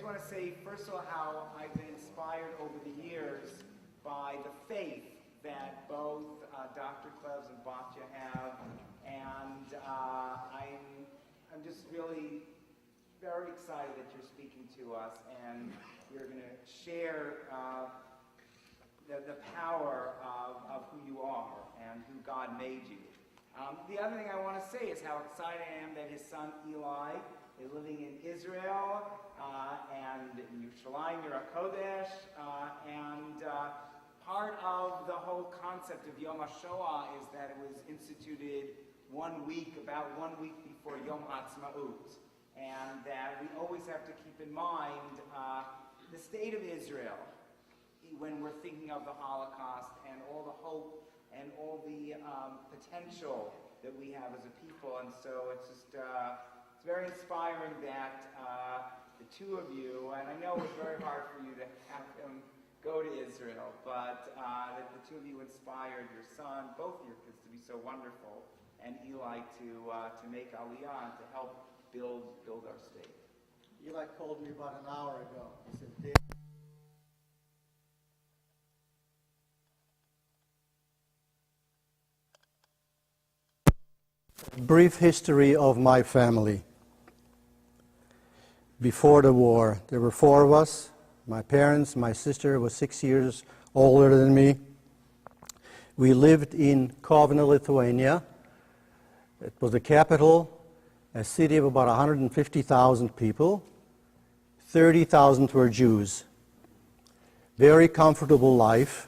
just want to say, first of all, how I've been inspired over the years by the faith that both Dr. Clevs and Batya have, and I'm just really very excited that you're speaking to us, and you're going to share the power of who you are and who God made you. The other thing I want to say is how excited I am that his son Eli is living in Israel and in Yerushalayim, HaKodesh, and part of the whole concept of Yom HaShoah is that it was instituted about one week before Yom HaAtzmaut, and that we always have to keep in mind the state of Israel when we're thinking of the Holocaust and all the hope and all the potential that we have as a people. And so it's just it's very inspiring that the two of you, and I know it's very hard for you to have him go to Israel, but that the two of you inspired your son, both of your kids, to be so wonderful, and Eli to make Aliyah and to help build our state. Eli called me about an hour ago. He said, Dave, brief history of my family. Before the war, there were four of us. My parents, my sister was 6 years older than me. We lived in Kaunas, Lithuania. It was the capital, a city of about 150,000 people. 30,000 were Jews. Very comfortable life.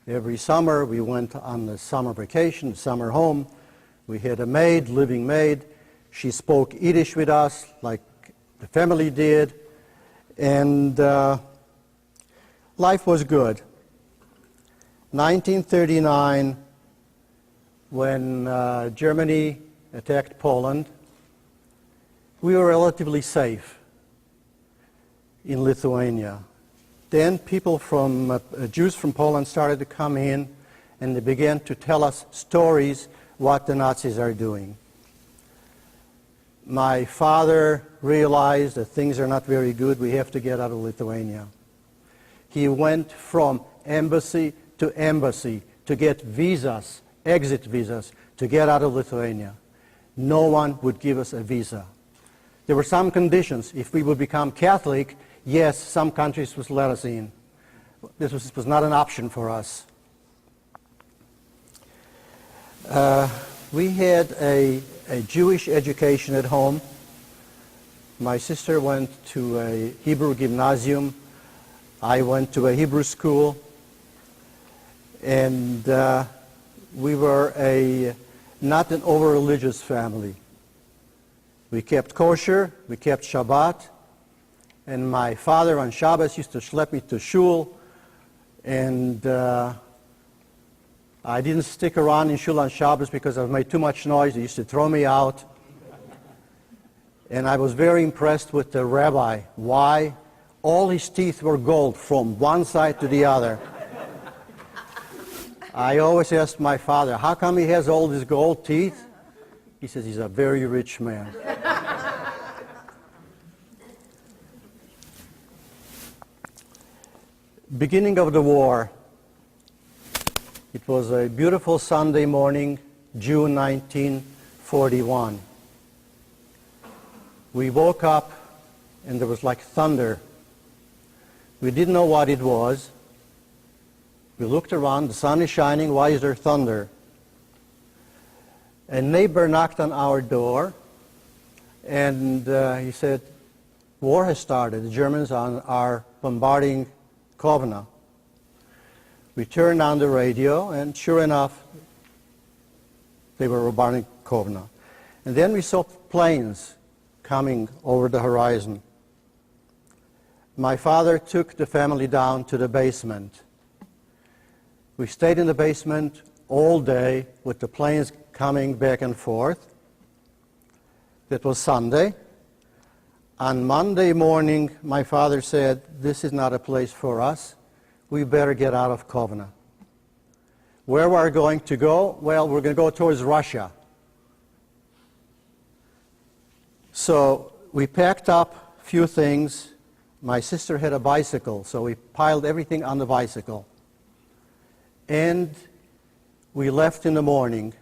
Every summer we went on the summer vacation, summer home. We had a maid, living maid. She spoke Yiddish with us like the family did. And life was good. 1939, when Germany attacked Poland, we were relatively safe in Lithuania. Then people Jews from Poland started to come in, and they began to tell us stories what the Nazis are doing. My father realized that things are not very good, we have to get out of Lithuania. He went from embassy to embassy to get visas, exit visas, to get out of Lithuania. No one would give us a visa. There were some conditions. If we would become Catholic, yes, some countries would let us in. This was not an option for us. We had a Jewish education at home. My sister went to a Hebrew gymnasium. I went to a Hebrew school. And we were not an over-religious family. We kept kosher, we kept Shabbat, and my father on Shabbos used to schlep me to shul, and I didn't stick around in shul on Shabbos because I made too much noise. He used to throw me out. And I was very impressed with the rabbi. Why? All his teeth were gold from one side to the other. I always asked my father, how come he has all these gold teeth? He says he's a very rich man. Beginning of the war. It was a beautiful Sunday morning, June 1941. We woke up and there was like thunder. We didn't know what it was. We looked around, the sun is shining, why is there thunder? A neighbor knocked on our door and he said, war has started. The Germans are bombarding Kaunas. We turned on the radio, and sure enough, they were bombarding Kaunas. And then we saw planes coming over the horizon. My father took the family down to the basement. We stayed in the basement all day with the planes coming back and forth. That was Sunday. On Monday morning, my father said, this is not a place for us. We better get out of Kaunas. Where we're going to go? Well, we're going to go towards Russia. So we packed up a few things. my sister had a bicycle, so we piled everything on the bicycle. And we left in the morning.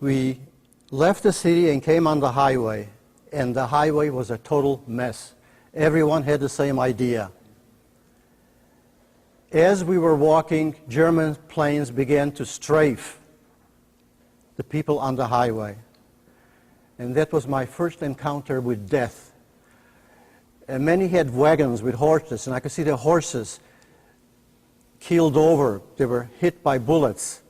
We left the city and came on the highway, and the highway was a total mess. Everyone had the same idea. As we were walking, German planes began to strafe the people on the highway. And that was my first encounter with death. And many had wagons with horses, and I could see the horses keeled over. They were hit by bullets.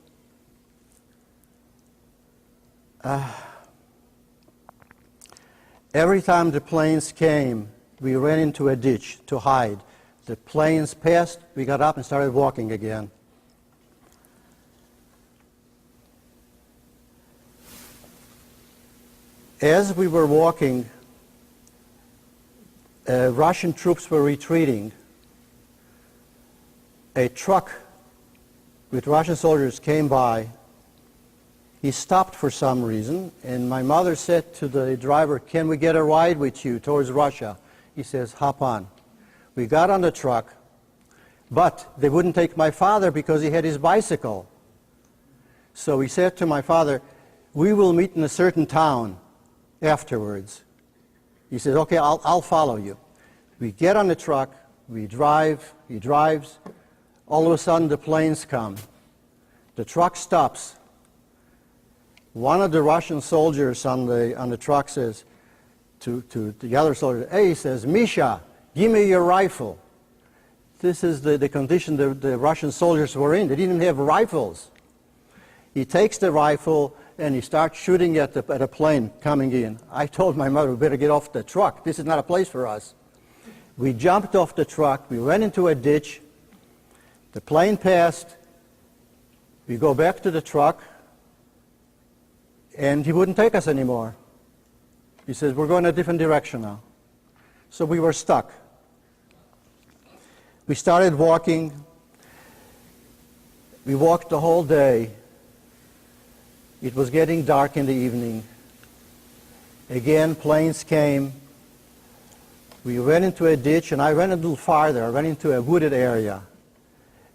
Every time the planes came, we ran into a ditch to hide. The planes passed, we got up and started walking again. As we were walking, Russian troops were retreating. A truck with Russian soldiers came by. He stopped for some reason, and my mother said to the driver, "Can we get a ride with you towards Russia?" He says, "Hop on." We got on the truck, but they wouldn't take my father because he had his bicycle. So we said to my father, "We will meet in a certain town afterwards." He says, "Okay, I'll follow you." We get on the truck, we drive, he drives. All of a sudden, the planes come. The truck stops. One of the Russian soldiers on the truck says to the other soldier, "Hey," he says, "Misha, give me your rifle." This is the condition the Russian soldiers were in. They didn't have rifles. He takes the rifle and he starts shooting at a plane coming in. I told my mother, "We better get off the truck. This is not a place for us." We jumped off the truck. We ran into a ditch. The plane passed. We go back to the truck, and he wouldn't take us anymore. He says, "We're going a different direction now." So we were stuck. We started walking. We walked the whole day. It was getting dark in the evening. Again, planes came. We ran into a ditch, and I ran a little farther. I ran into a wooded area.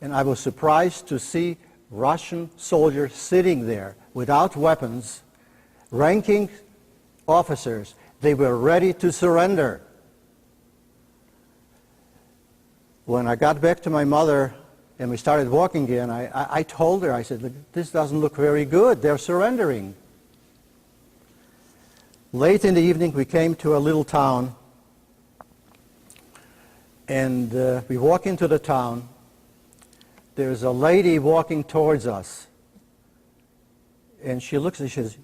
And I was surprised to see Russian soldiers sitting there without weapons, ranking officers. They were ready to surrender. When I got back to my mother and we started walking again, I told her, I said, "Look, this doesn't look very good. They're surrendering." Late in the evening, we came to a little town, and we walk into the town. There's a lady walking towards us, and she looks and she says,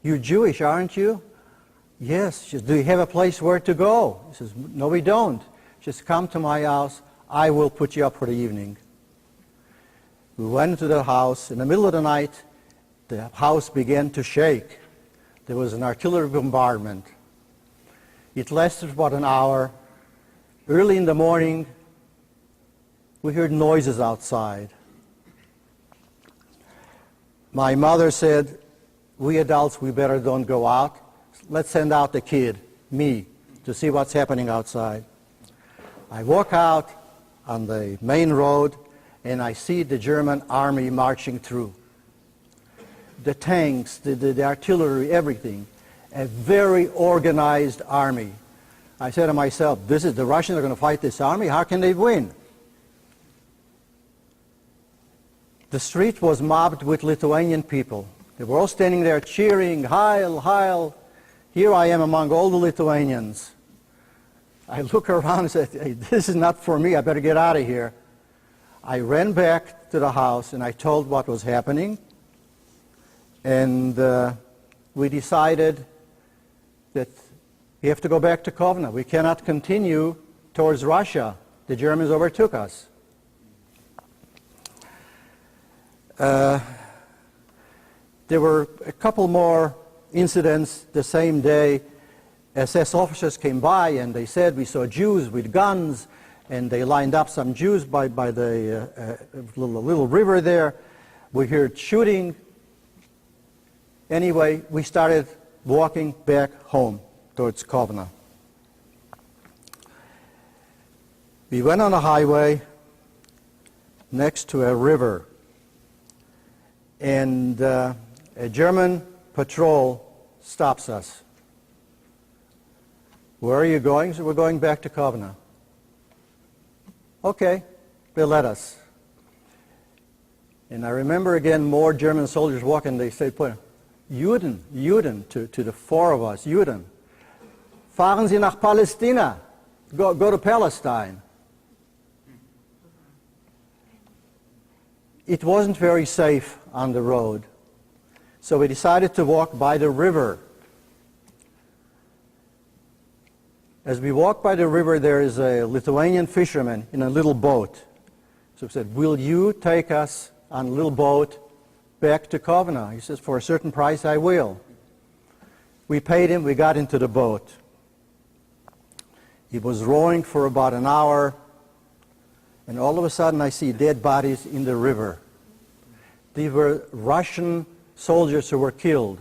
"You're Jewish, aren't you?" "Yes." She says, "Do you have a place where to go?" He says, "No, we don't." She says, "Come to my house. I will put you up for the evening." We went into the house. In the middle of the night, the house began to shake. There was an artillery bombardment. It lasted about an hour. Early in the morning, we heard noises outside. My mother said, "We adults, we better don't go out. Let's send out the kid, me, to see what's happening outside." I walk out on the main road, and I see the German army marching through. The tanks, the artillery, everything. A very organized army. I said to myself, the Russians are going to fight this army? How can they win? The street was mobbed with Lithuanian people. They were all standing there cheering, "Heil, Heil." Here I am among all the Lithuanians. I look around and said, "Hey, this is not for me. I better get out of here." I ran back to the house and I told what was happening. And we decided that we have to go back to Kaunas. We cannot continue towards Russia. The Germans overtook us. There were a couple more incidents the same day. SS officers came by and they said, "We saw Jews with guns," and they lined up some Jews by the little river there. We heard shooting. Anyway, we started walking back home towards Kaunas. We went on a highway next to a river, and a German patrol stops us. Where are you going? So we're going back to Kaunas. Okay, they let us. And I remember again more German soldiers walking. They said, Juden, to the four of us, Juden, fahren Sie nach Palästina. Go to Palestine. It wasn't very safe on the road. So we decided to walk by the river. As we walked by the river, there is a Lithuanian fisherman in a little boat. So we said, will you take us on a little boat back to Kaunas? He says, for a certain price, I will. We paid him. We got into the boat. He was rowing for about an hour, and all of a sudden I see dead bodies in the river. These were Russian soldiers who were killed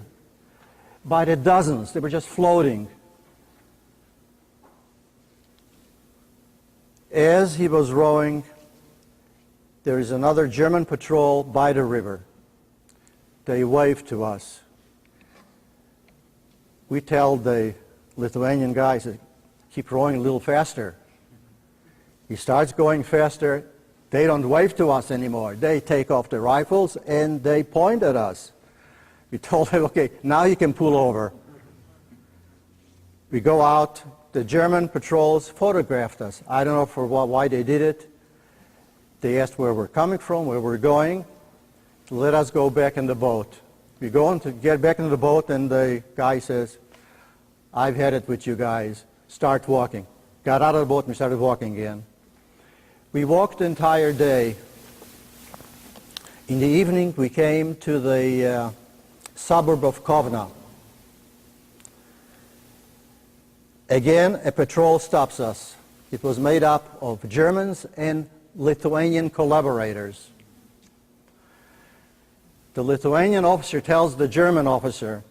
by the dozens. They were just floating. As he was rowing, there is another German patrol by the river. They waved to us. We tell the Lithuanian guy, keep rowing a little faster. He starts going faster. They don't wave to us anymore. They take off their rifles and they point at us. We told him, okay, now you can pull over. We go out. The German patrols photographed us. I don't know why they did it. They asked where we're coming from, where we're going. Let us go back in the boat. We go on to get back into the boat, and the guy says, I've had it with you guys. Start walking. Got out of the boat and we started walking again. We walked the entire day. In the evening, we came to the suburb of Kaunas. Again, a patrol stops us. It was made up of Germans and Lithuanian collaborators. The Lithuanian officer tells the German officer,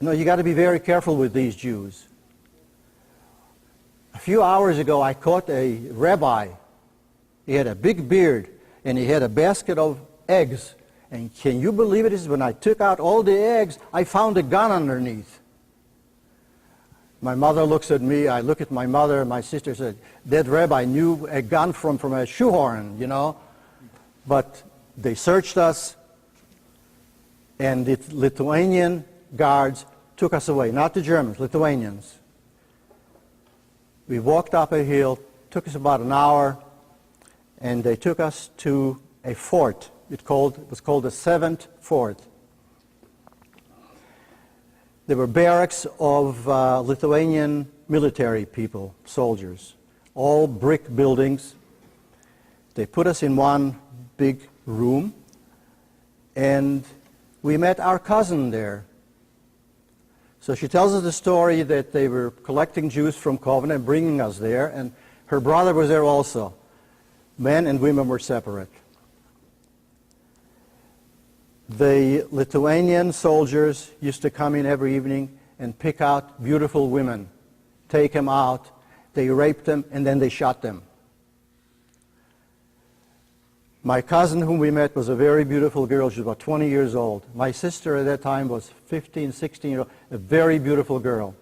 you got to be very careful with these Jews. A few hours ago, I caught a rabbi. He had a big beard, and he had a basket of eggs. And can you believe it? He says, when I took out all the eggs, I found a gun underneath. My mother looks at me. I look at my mother. My sister said, that rabbi knew a gun from a shoehorn, But they searched us, and the Lithuanian guards took us away. Not the Germans, Lithuanians. We walked up a hill, took us about an hour, and they took us to a fort. It was called the 7th Fort. There were barracks of Lithuanian military people, soldiers, all brick buildings. They put us in one big room, and we met our cousin there. So she tells us the story that they were collecting Jews from Kaunas and bringing us there, and her brother was there also. Men and women were separate. The Lithuanian soldiers used to come in every evening and pick out beautiful women, take them out, they raped them, and then they shot them. My cousin whom we met was a very beautiful girl. She was about 20 years old. My sister at that time was 15, 16 years old, a very beautiful girl.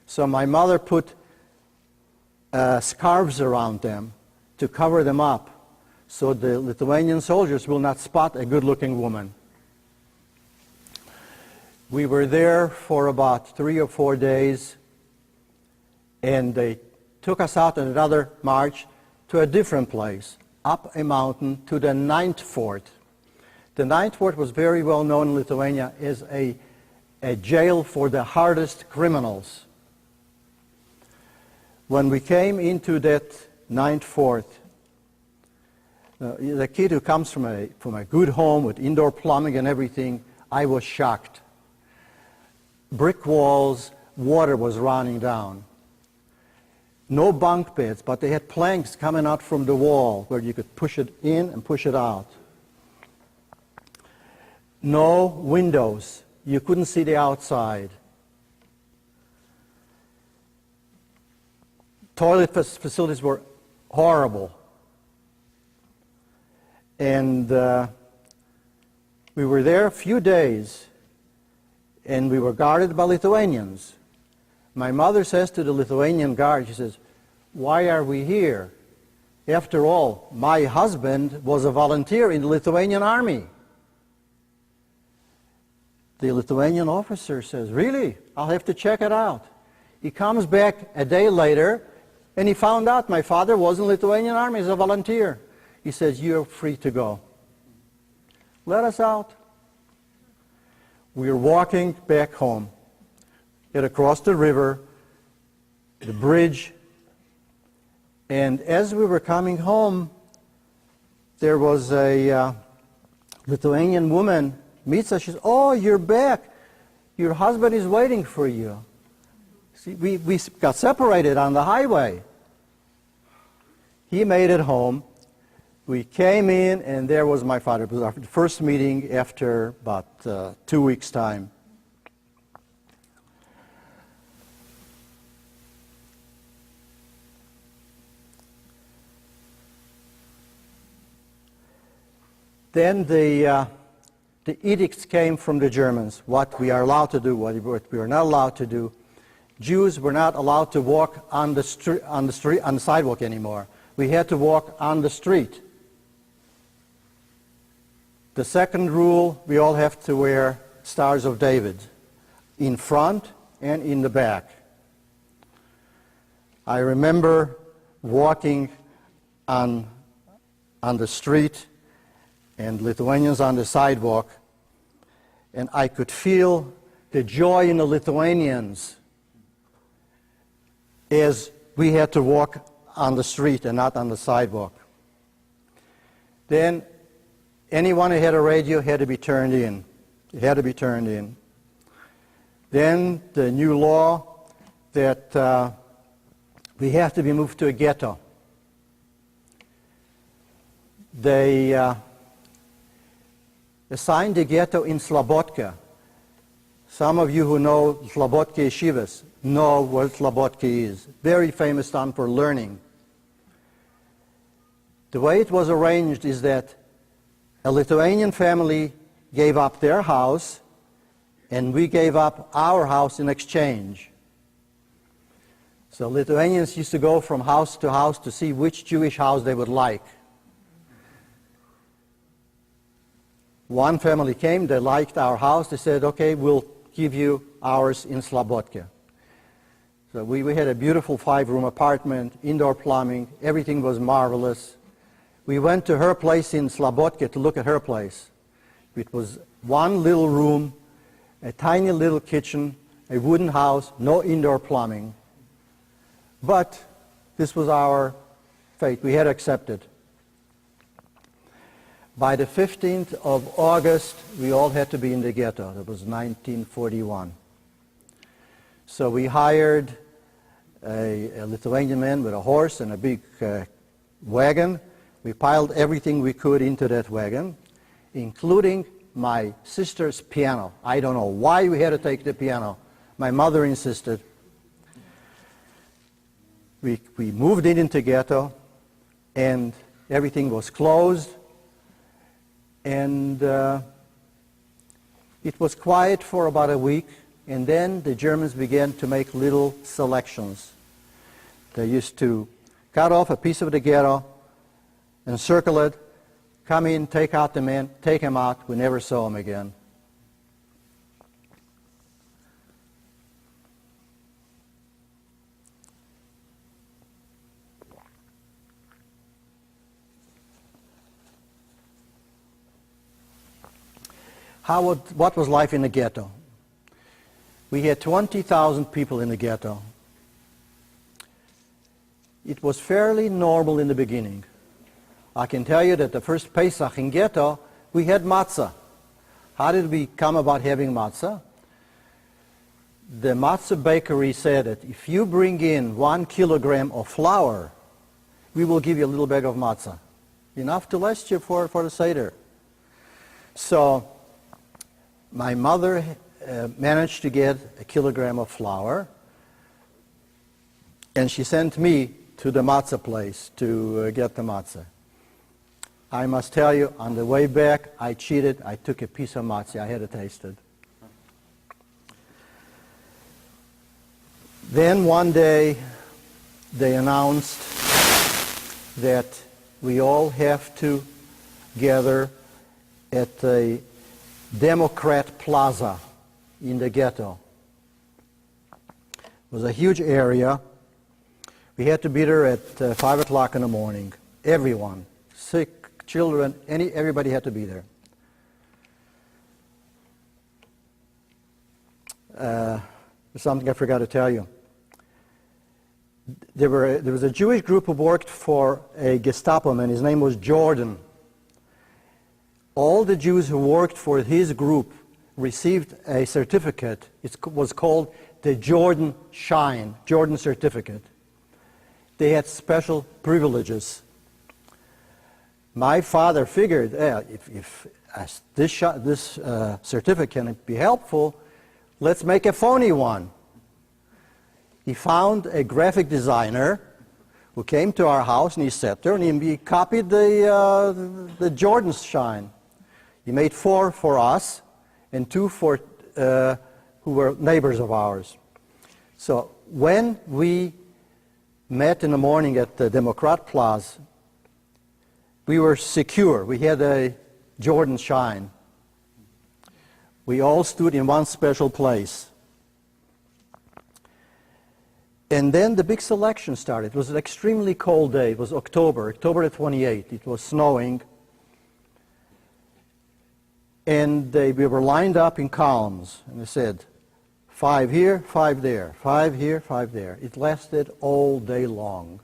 So my mother put scarves around them to cover them up so the Lithuanian soldiers will not spot a good-looking woman. We were there for about 3 or 4 days, and they took us out on another march to a different place, up a mountain to the 9th Fort. The 9th Fort was very well known in Lithuania as a jail for the hardest criminals. When we came into that 9th Fort, the kid who comes from a good home with indoor plumbing and everything, I was shocked. Brick walls, water was running down. No bunk beds, but they had planks coming out from the wall where you could push it in and push it out. No windows. You couldn't see the outside. toilet facilities were horrible. And we were there a few days, and we were guarded by Lithuanians. My mother says to the Lithuanian guard, she says, "Why are we here? After all, my husband was a volunteer in the Lithuanian army." The Lithuanian officer says, "Really? I'll have to check it out." He comes back a day later, and he found out my father was in the Lithuanian army as a volunteer. He says, "You're free to go. Let us out." We were walking back home. Get across the river, the bridge, and as we were coming home, there was a Lithuanian woman meets us. She says, "Oh, you're back. Your husband is waiting for you." See, we got separated on the highway. He made it home. We came in, and there was my father. It was our first meeting after about 2 weeks' time. Then the edicts came from the Germans, what we are allowed to do, what we are not allowed to do. Jews were not allowed to walk on the sidewalk anymore. We had to walk on the street. The second rule, we all have to wear Stars of David in front and in the back. I remember walking on the street and Lithuanians on the sidewalk, and I could feel the joy in the Lithuanians as we had to walk on the street and not on the sidewalk. Then anyone who had a radio had to be turned in. It had to be turned in. Then the new law that we have to be moved to a ghetto. They assigned a ghetto in Slobodka. Some of you who know Slobodka yeshivas know what Slobodka is. Very famous town for learning. The way it was arranged is that a Lithuanian family gave up their house, and we gave up our house in exchange. So Lithuanians used to go from house to see which Jewish house they would like. One family came, they liked our house, they said, "Okay, we'll give you ours in Slobodka." So we had a beautiful 5-room apartment, indoor plumbing, everything was marvelous. We went to her place in Slobodka to look at her place. It was one little room, a tiny little kitchen, a wooden house, no indoor plumbing. But this was our fate. We had to accept it. By the 15th of August, we all had to be in the ghetto. That was 1941. So we hired a Lithuanian man with a horse and a big wagon. We piled everything we could into that wagon, including my sister's piano. I don't know why we had to take the piano. My mother insisted. We moved into ghetto, and everything was closed. And it was quiet for about a week, and then the Germans began to make little selections. They used to cut off a piece of the ghetto, encircle it, come in, take out the man, take him out. We never saw him again. What was life in the ghetto? We had 20,000 people in the ghetto. It was fairly normal in the beginning. I can tell you that the first Pesach in ghetto, we had matzah. How did we come about having matzah? The matzah bakery said that if you bring in 1 kilogram of flour, we will give you a little bag of matzah. Enough to last you for the Seder. So my mother managed to get 1 kilogram of flour, and she sent me to the matzah place to get the matzah. I must tell you, on the way back, I cheated. I took a piece of matzah. I had to taste it. Then one day, they announced that we all have to gather at the Democrat Plaza in the ghetto. It was a huge area. We had to be there at 5 o'clock in the morning. Everyone, sick, children, everybody had to be there. There's something I forgot to tell you. There was a Jewish group who worked for a Gestapo man. His name was Jordan. All the Jews who worked for his group received a certificate. It was called the Jordan Shine, Jordan Certificate. They had special privileges. My father figured, if this certificate can be helpful, let's make a phony one. He found a graphic designer who came to our house, and he sat there, and he copied the Jordan Shine. He made 4 for us and 2 for who were neighbors of ours. So when we met in the morning at the Democrat Plaza, we were secure. We had a Jordan Shine. We all stood in one special place. And then the big selection started. It was an extremely cold day. It was October the 28th. It was snowing. And we were lined up in columns. And they said, 5 here, 5 there, 5 here, 5 there. It lasted all day long.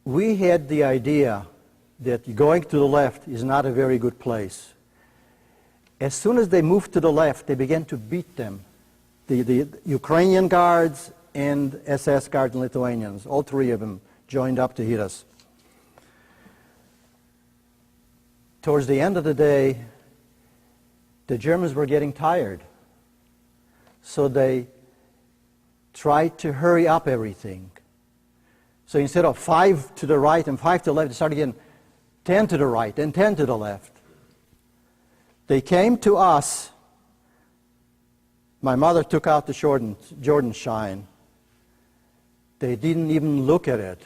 We had the idea that going to the left is not a very good place. As soon as they moved to the left, they began to beat them. The Ukrainian guards and SS guards and Lithuanians, all 3 of them joined up to hit us. Towards the end of the day, the Germans were getting tired. So they tried to hurry up everything. So instead of 5 to the right and 5 to the left, they started getting 10 to the right and 10 to the left. They came to us. My mother took out the Jordan Shine. They didn't even look at it.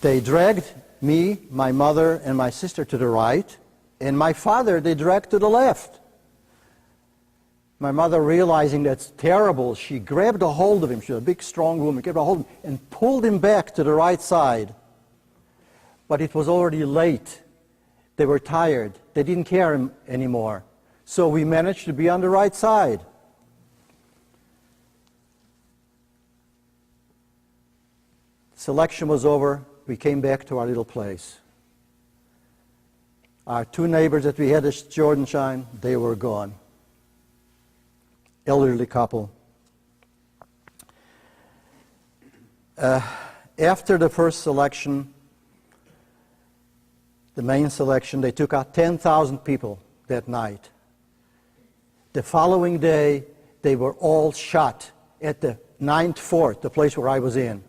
They dragged me, my mother, and my sister to the right, and my father they dragged to the left. My mother, realizing that's terrible, she grabbed a hold of him. She was a big, strong woman, grabbed a hold of him and pulled him back to the right side. But it was already late. They were tired. They didn't care anymore. So we managed to be on the right side. Selection was over. We came back to our little place. Our 2 neighbors that we had this Jordan Shine, they were gone. Elderly couple. After the first selection, the main selection, they took out 10,000 people that night. The following day, they were all shot at the 9th Fort, the place where I was in.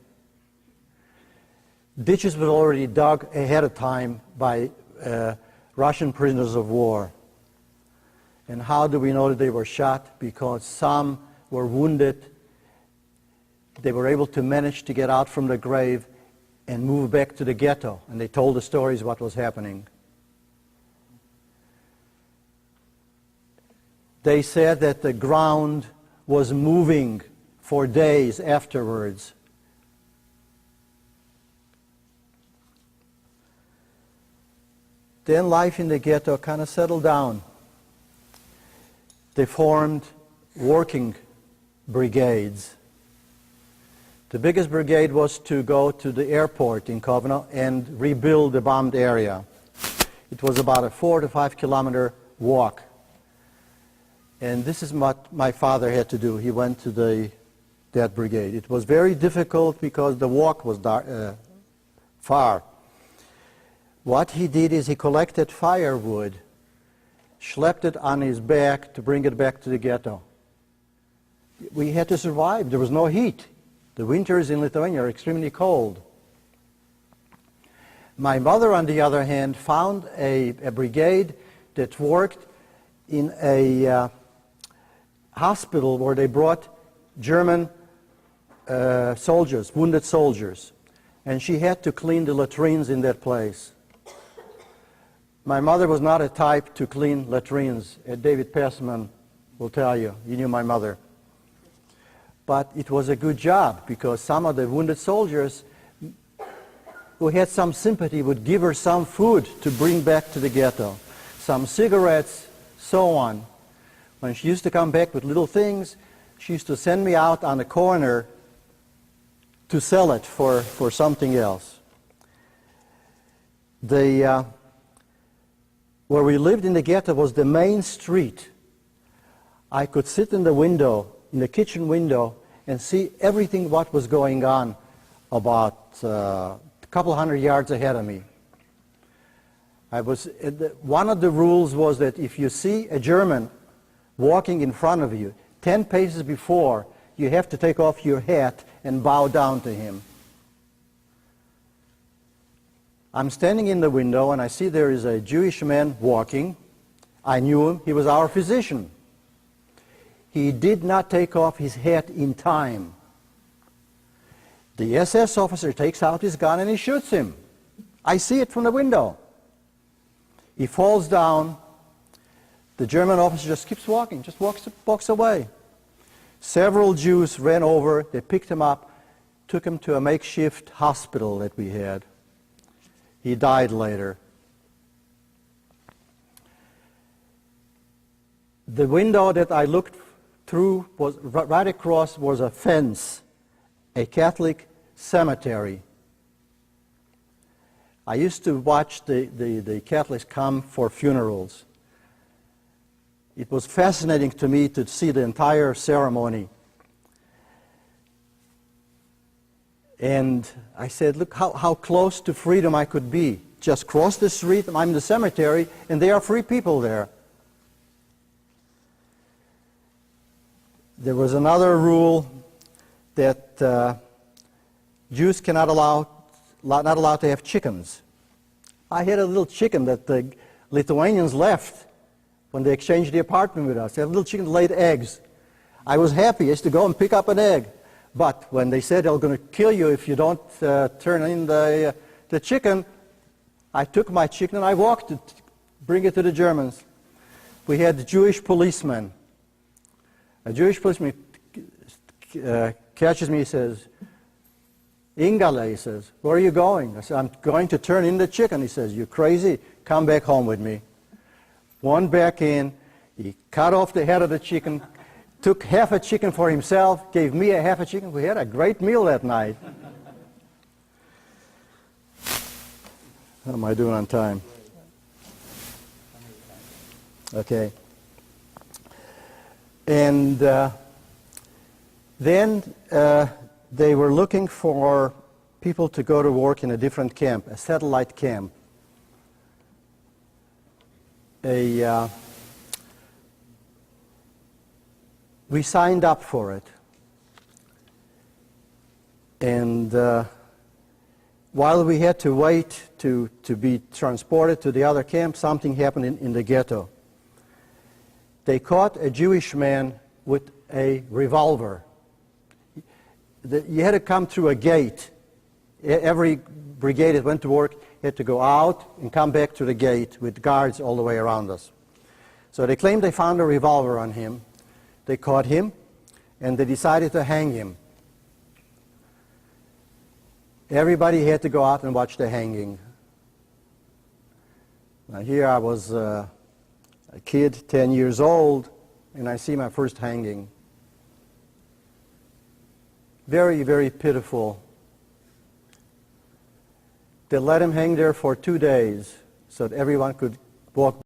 Ditches were already dug ahead of time by Russian prisoners of war. And how do we know that they were shot? Because some were wounded. They were able to manage to get out from the grave and move back to the ghetto. And they told the stories what was happening. They said that the ground was moving for days afterwards. Then life in the ghetto kind of settled down. They formed working brigades. The biggest brigade was to go to the airport in Kaunas and rebuild the bombed area. It was about a 4 to 5 kilometer walk. And this is what my father had to do. He went to that brigade. It was very difficult because the walk was far. What he did is he collected firewood, schlepped it on his back to bring it back to the ghetto. We had to survive. There was no heat. The winters in Lithuania are extremely cold. My mother, on the other hand, found a brigade that worked in a hospital where they brought German soldiers, wounded soldiers. And she had to clean the latrines in that place. My mother was not a type to clean latrines. David Passman will tell you. You knew my mother. But it was a good job because some of the wounded soldiers who had some sympathy would give her some food to bring back to the ghetto, some cigarettes, so on. When she used to come back with little things, she used to send me out on the corner to sell it for something else. Where we lived in the ghetto was the main street. I could sit in the window, in the kitchen window, and see everything what was going on about a couple hundred yards ahead of me. One of the rules was that if you see a German walking in front of you, 10 paces before, you have to take off your hat and bow down to him. I'm standing in the window and I see there is a Jewish man walking. I knew him. He was our physician. He did not take off his hat in time. The SS officer takes out his gun and he shoots him. I see it from the window. He falls down. The German officer just keeps walking, just walks away. Several Jews ran over, they picked him up, took him to a makeshift hospital that we had. He died later. The window that I looked through was right across was a fence, a Catholic cemetery. I used to watch the Catholics come for funerals. It was fascinating to me to see the entire ceremony. And I said, look how close to freedom I could be. Just cross the street, I'm in the cemetery, and there are free people there. There was another rule that Jews not allowed to have chickens. I had a little chicken that the Lithuanians left when they exchanged the apartment with us. They had a little chicken that laid eggs. I was happy. I used to go and pick up an egg. But when they said they're going to kill you if you don't turn in the chicken, I took my chicken and I walked to bring it to the Germans. We had Jewish policemen. A Jewish policeman catches me, he says, Ingale, he says, where are you going? I said, I'm going to turn in the chicken. He says, you crazy? Come back home with me. Went back in, he cut off the head of the chicken, took half a chicken for himself, gave me a half a chicken. We had a great meal that night. How am I doing on time? Okay. And then they were looking for people to go to work in a different camp, a satellite camp. We signed up for it. And while we had to wait to be transported to the other camp, something happened in the ghetto. They caught a Jewish man with a revolver. You had to come through a gate. Every brigade that went to work had to go out and come back to the gate with guards all the way around us. So they claimed they found a revolver on him. They caught him, and they decided to hang him. Everybody had to go out and watch the hanging. Now here I was a kid, 10 years old, and I see my first hanging. Very, very pitiful. They let him hang there for 2 days so that everyone could walk